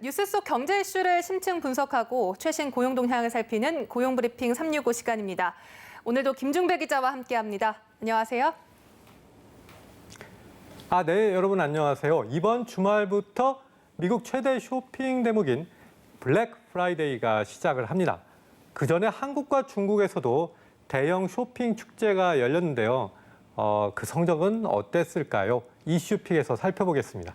뉴스 속 경제 이슈를 심층 분석하고 최신 고용 동향을 살피는 고용브리핑 365 시간입니다. 오늘도 김중배 기자와 함께합니다. 안녕하세요. 네, 여러분 안녕하세요. 이번 주말부터 미국 최대 쇼핑 대목인 블랙 프라이데이가 시작을 합니다. 그 전에 한국과 중국에서도 대형 쇼핑 축제가 열렸는데요. 그 성적은 어땠을까요? 이슈픽에서 살펴보겠습니다.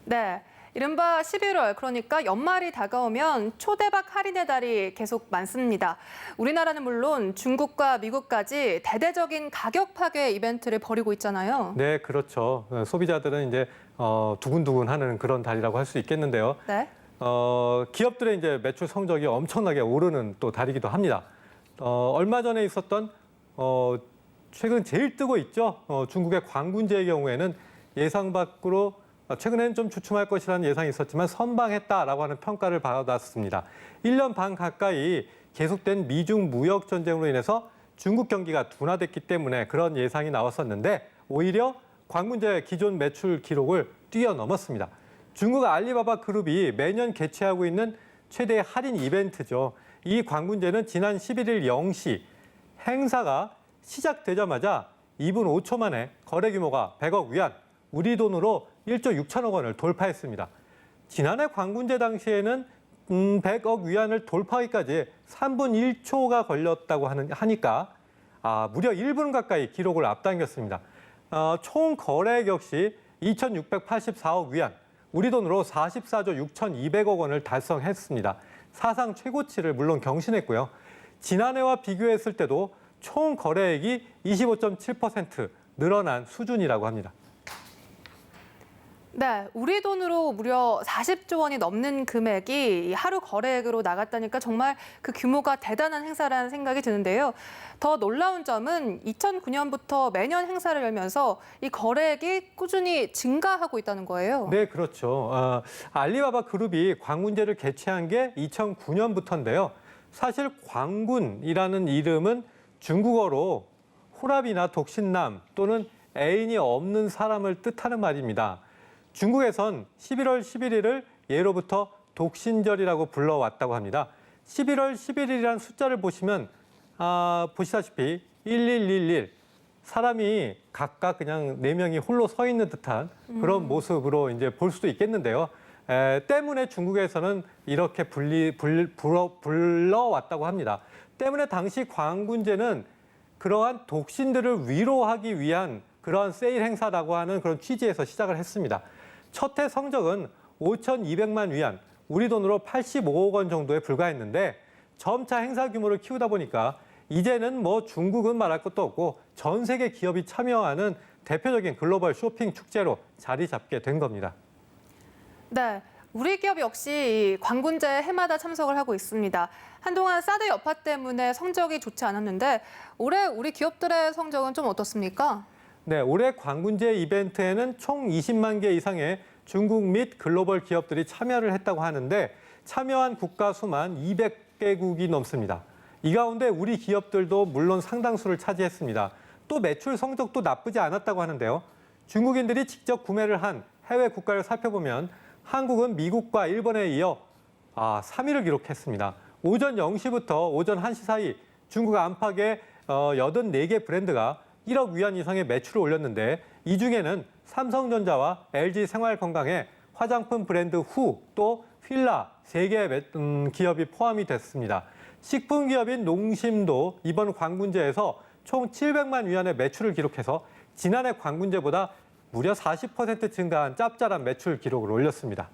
네, 이른바 11월, 그러니까 연말이 다가오면 초대박 할인의 달이 계속 많습니다. 우리나라는 물론 중국과 미국까지 대대적인 가격 파괴 이벤트를 벌이고 있잖아요. 네, 그렇죠. 소비자들은 이제 두근두근하는 그런 달이라고 할 수 있겠는데요. 네. 기업들의 이제 매출 성적이 엄청나게 오르는 또 달이기도 합니다. 얼마 전에 있었던 최근 제일 뜨고 있죠. 중국의 광군제의 경우에는 예상 밖으로 최근에는 좀 주춤할 것이라는 예상이 있었지만 선방했다라고 하는 평가를 받았습니다. 1년 반 가까이 계속된 미중 무역 전쟁으로 인해서 중국 경기가 둔화됐기 때문에 그런 예상이 나왔었는데 오히려 광군제 기존 매출 기록을 뛰어넘었습니다. 중국 알리바바 그룹이 매년 개최하고 있는 최대 할인 이벤트죠. 이 광군제는 지난 11일 0시 행사가 시작되자마자 2분 5초 만에 거래 규모가 100억 위안, 우리 돈으로 1조 6천억 원을 돌파했습니다. 지난해 광군제 당시에는 100억 위안을 돌파하기까지 3분 1초가 걸렸다고 하니까 무려 1분 가까이 기록을 앞당겼습니다. 총 거래액 역시 2,684억 위안, 우리 돈으로 44조 6,200억 원을 달성했습니다. 사상 최고치를 물론 경신했고요. 지난해와 비교했을 때도 총 거래액이 25.7% 늘어난 수준이라고 합니다. 네, 우리 돈으로 무려 40조 원이 넘는 금액이 하루 거래액으로 나갔다니까 정말 그 규모가 대단한 행사라는 생각이 드는데요. 더 놀라운 점은 2009년부터 매년 행사를 열면서 이 거래액이 꾸준히 증가하고 있다는 거예요. 네, 그렇죠. 알리바바 그룹이 광군제를 개최한 게 2009년부터인데요. 사실 광군이라는 이름은 중국어로 호랍이나 독신남 또는 애인이 없는 사람을 뜻하는 말입니다. 중국에선 11월 11일을 예로부터 독신절이라고 불러왔다고 합니다. 11월 11일이라는 숫자를 보시면 보시다시피 1111 사람이 각각 그냥 4명이 홀로 서 있는 듯한 그런 모습으로 이제 볼 수도 있겠는데요. 때문에 중국에서는 이렇게 불러왔다고 합니다. 때문에 당시 광군제는 그러한 독신들을 위로하기 위한 그러한 세일 행사라고 하는 그런 취지에서 시작을 했습니다. 첫 해 성적은 5,200만 위안, 우리 돈으로 85억 원 정도에 불과했는데 점차 행사 규모를 키우다 보니까 이제는 뭐 중국은 말할 것도 없고 전 세계 기업이 참여하는 대표적인 글로벌 쇼핑 축제로 자리 잡게 된 겁니다. 네, 우리 기업 역시 광군제 해마다 참석을 하고 있습니다. 한동안 사드 여파 때문에 성적이 좋지 않았는데 올해 우리 기업들의 성적은 좀 어떻습니까? 네, 올해 광군제 이벤트에는 총 20만 개 이상의 중국 및 글로벌 기업들이 참여를 했다고 하는데 참여한 국가 수만 200개국이 넘습니다. 이 가운데 우리 기업들도 물론 상당수를 차지했습니다. 또 매출 성적도 나쁘지 않았다고 하는데요. 중국인들이 직접 구매를 한 해외 국가를 살펴보면 한국은 미국과 일본에 이어 3위를 기록했습니다. 오전 0시부터 오전 1시 사이 중국 안팎의 84개 브랜드가 1억 위안 이상의 매출을 올렸는데 이 중에는 삼성전자와 LG 생활건강의 화장품 브랜드 후, 또 휠라 3개의 기업이 포함이 됐습니다. 식품 기업인 농심도 이번 광군제에서 총 700만 위안의 매출을 기록해서 지난해 광군제보다 무려 40% 증가한 짭짤한 매출 기록을 올렸습니다.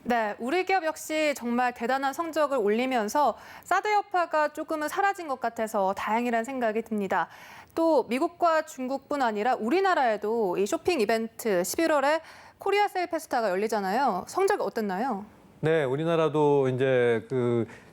네, 우리 기업 역시 정말 대단한 성적을 올리면서 사드 여파가 조금은 사라진 것 같아서 다행이라는 생각이 듭니다. 또 미국과 중국뿐 아니라 우리나라에도 이 쇼핑 이벤트 11월에 코리아 세일 페스타가 열리잖아요. 성적이 어땠나요? 네, 우리나라도 이제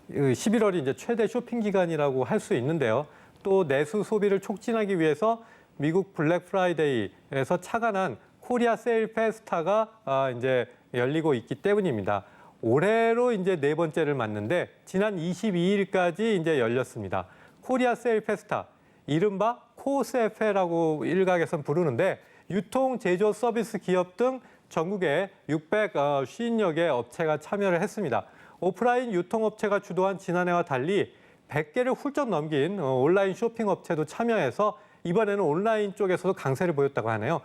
11월이 이제 최대 쇼핑 기간이라고 할 수 있는데요. 또 내수 소비를 촉진하기 위해서 미국 블랙 프라이데이에서 착안한 코리아 세일 페스타가 이제 열리고 있기 때문입니다. 올해로 이제 4번째를 맞는데 지난 22일까지 이제 열렸습니다. 코리아 세일 페스타, 이른바 코세페라고 일각에선 부르는데 유통, 제조, 서비스 기업 등 전국에 650여 개 업체가 참여를 했습니다. 오프라인 유통업체가 주도한 지난해와 달리 100개를 훌쩍 넘긴 온라인 쇼핑 업체도 참여해서 이번에는 온라인 쪽에서도 강세를 보였다고 하네요.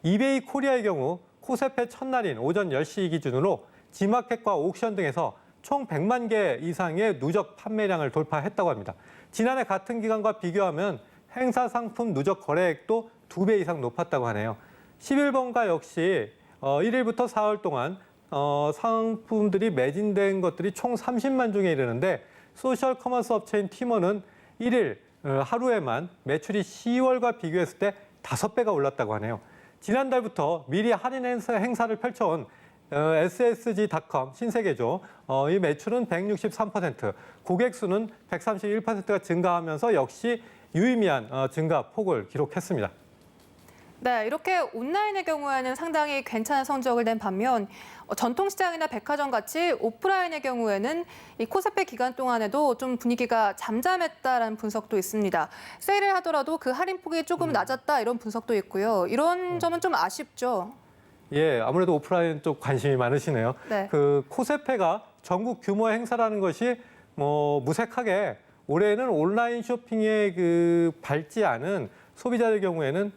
이베이 코리아의 경우 코세페 첫날인 오전 10시 기준으로 지마켓과 옥션 등에서 총 100만 개 이상의 누적 판매량을 돌파했다고 합니다. 지난해 같은 기간과 비교하면 행사 상품 누적 거래액도 2배 이상 높았다고 하네요. 11번가 역시 1일부터 4월 동안 상품들이 매진된 것들이 총 30만 종에 이르는데 소셜 커머스 업체인 티머는 1일 하루에만 매출이 10월과 비교했을 때 5배가 올랐다고 하네요. 지난달부터 미리 할인 행사를 펼쳐온 SSG.com 신세계죠. 이 매출은 163%, 고객 수는 131%가 증가하면서 역시 유의미한 증가 폭을 기록했습니다. 네, 이렇게 온라인의 경우에는 상당히 괜찮은 성적을 낸 반면 전통시장이나 백화점 같이 오프라인의 경우에는 이 코스피 기간 동안에도 좀 분위기가 잠잠했다라는 분석도 있습니다. 세일을 하더라도 그 할인폭이 조금 낮았다 이런 분석도 있고요. 이런 점은 좀 아쉽죠. 예, 아무래도 오프라인 쪽 관심이 많으시네요. 네. 그 코세페가 전국 규모의 행사라는 것이 무색하게 올해는 온라인 쇼핑에 밟지 않은 소비자들 경우에는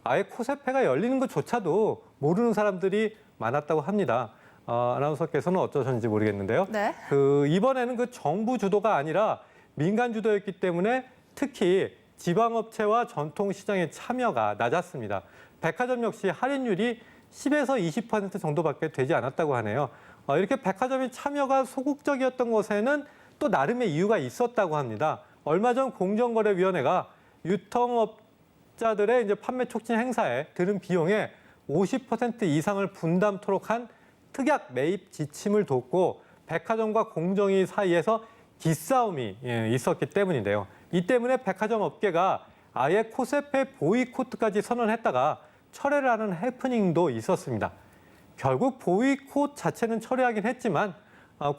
아예 코세페가 열리는 것조차도 모르는 사람들이 많았다고 합니다. 아나운서께서는 어쩌셨는지 모르겠는데요. 네. 이번에는 정부 주도가 아니라 민간 주도였기 때문에 특히 지방업체와 전통시장의 참여가 낮았습니다. 백화점 역시 할인율이 10에서 20% 정도밖에 되지 않았다고 하네요. 이렇게 백화점의 참여가 소극적이었던 것에는 또 나름의 이유가 있었다고 합니다. 얼마 전 공정거래위원회가 유통업자들의 이제 판매 촉진 행사에 드는 비용의 50% 이상을 분담토록 한 특약 매입 지침을 뒀고 백화점과 공정위 사이에서 기싸움이 있었기 때문인데요. 이 때문에 백화점 업계가 아예 코세페 보이콧까지 선언했다가 철회를 하는 해프닝도 있었습니다. 결국 보이콧 자체는 철회하긴 했지만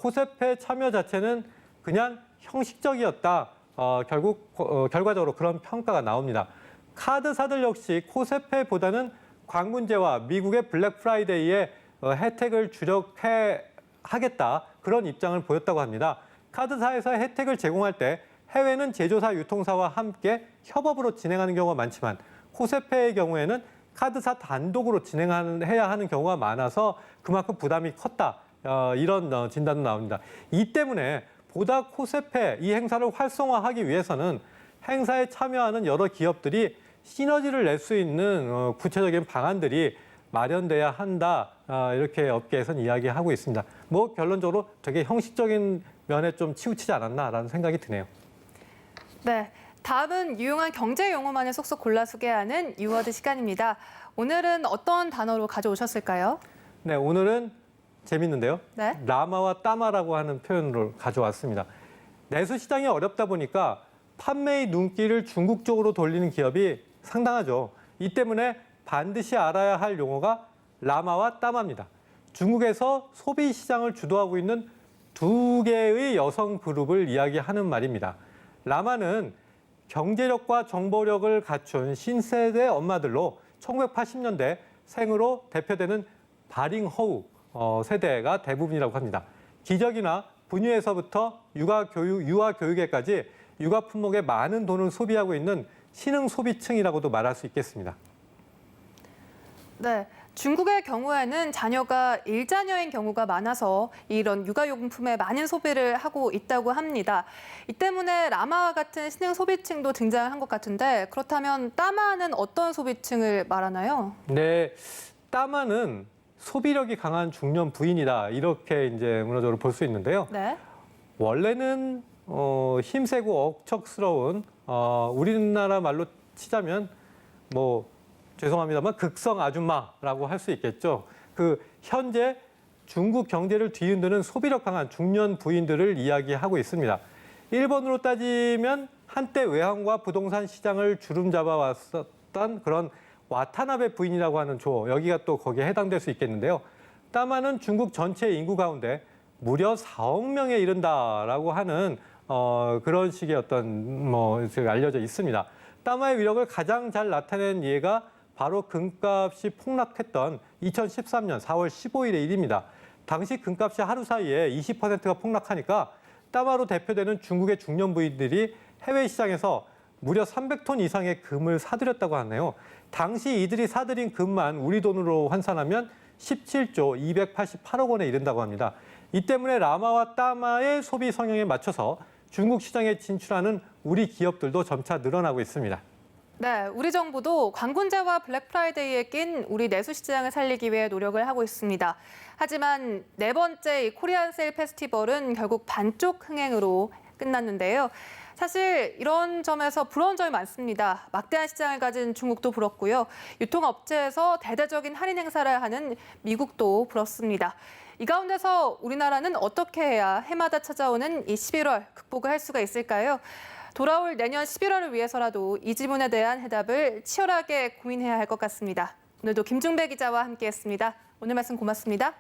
코세페 참여 자체는 그냥 형식적이었다. 결과적으로 그런 평가가 나옵니다. 카드사들 역시 코세페보다는 관군제와 미국의 블랙 프라이데이에 혜택을 주력하겠다. 그런 입장을 보였다고 합니다. 카드사에서 혜택을 제공할 때 해외는 제조사, 유통사와 함께 협업으로 진행하는 경우가 많지만 코세페의 경우에는 카드사 단독으로 진행해야 하는 경우가 많아서 그만큼 부담이 컸다. 이런 진단도 나옵니다. 이 때문에 보다 코세페 이 행사를 활성화하기 위해서는 행사에 참여하는 여러 기업들이 시너지를 낼 수 있는 구체적인 방안들이 마련돼야 한다. 이렇게 업계에서는 이야기하고 있습니다. 결론적으로 되게 형식적인 면에 좀 치우치지 않았나라는 생각이 드네요. 네. 다음은 유용한 경제 용어만을 쏙쏙 골라 소개하는 유워드 시간입니다. 오늘은 어떤 단어로 가져오셨을까요? 네, 오늘은 재밌는데요. 네. 라마와 따마라고 하는 표현을 가져왔습니다. 내수 시장이 어렵다 보니까 판매의 눈길을 중국 쪽으로 돌리는 기업이 상당하죠. 이 때문에 반드시 알아야 할 용어가 라마와 따마입니다. 중국에서 소비 시장을 주도하고 있는 두 개의 여성 그룹을 이야기하는 말입니다. 라마는 경제력과 정보력을 갖춘 신세대 엄마들로 1980년대 생으로 대표되는 바링허우 세대가 대부분이라고 합니다. 기저귀나 분유에서부터 유아 교육에까지 육아 품목에 많은 돈을 소비하고 있는 신흥 소비층이라고도 말할 수 있겠습니다. 네. 중국의 경우에는 자녀가 일자녀인 경우가 많아서 이런 육아용품에 많은 소비를 하고 있다고 합니다. 이 때문에 라마와 같은 신흥 소비층도 등장한 것 같은데 그렇다면 따마는 어떤 소비층을 말하나요? 네, 따마는 소비력이 강한 중년 부인이다. 이렇게 이제 문화적으로 볼 수 있는데요. 네. 원래는 힘세고 억척스러운 우리나라 말로 치자면 죄송합니다만 극성 아줌마라고 할 수 있겠죠. 현재 중국 경제를 뒤흔드는 소비력 강한 중년 부인들을 이야기하고 있습니다. 일본으로 따지면 한때 외환과 부동산 시장을 주름잡아 왔었던 그런 와타나베 부인이라고 하는 조, 여기가 또 거기에 해당될 수 있겠는데요. 따마는 중국 전체 인구 가운데 무려 4억 명에 이른다라고 하는 그런 식의 알려져 있습니다. 따마의 위력을 가장 잘 나타낸 예가 바로 금값이 폭락했던 2013년 4월 15일의 일입니다. 당시 금값이 하루 사이에 20%가 폭락하니까 따마로 대표되는 중국의 중년 부인들이 해외 시장에서 무려 300톤 이상의 금을 사들였다고 하네요. 당시 이들이 사들인 금만 우리 돈으로 환산하면 17조 288억 원에 이른다고 합니다. 이 때문에 라마와 따마의 소비 성향에 맞춰서 중국 시장에 진출하는 우리 기업들도 점차 늘어나고 있습니다. 네, 우리 정부도 관군제와 블랙 프라이데이에 낀 우리 내수 시장을 살리기 위해 노력을 하고 있습니다. 하지만 네 번째 이 코리안 세일 페스티벌은 결국 반쪽 흥행으로 끝났는데요. 사실 이런 점에서 부러운 점이 많습니다. 막대한 시장을 가진 중국도 부럽고요. 유통업체에서 대대적인 할인 행사를 하는 미국도 부럽습니다. 이 가운데서 우리나라는 어떻게 해야 해마다 찾아오는 이 11월 극복을 할 수가 있을까요? 돌아올 내년 11월을 위해서라도 이 질문에 대한 해답을 치열하게 고민해야 할 것 같습니다. 오늘도 김중배 기자와 함께했습니다. 오늘 말씀 고맙습니다.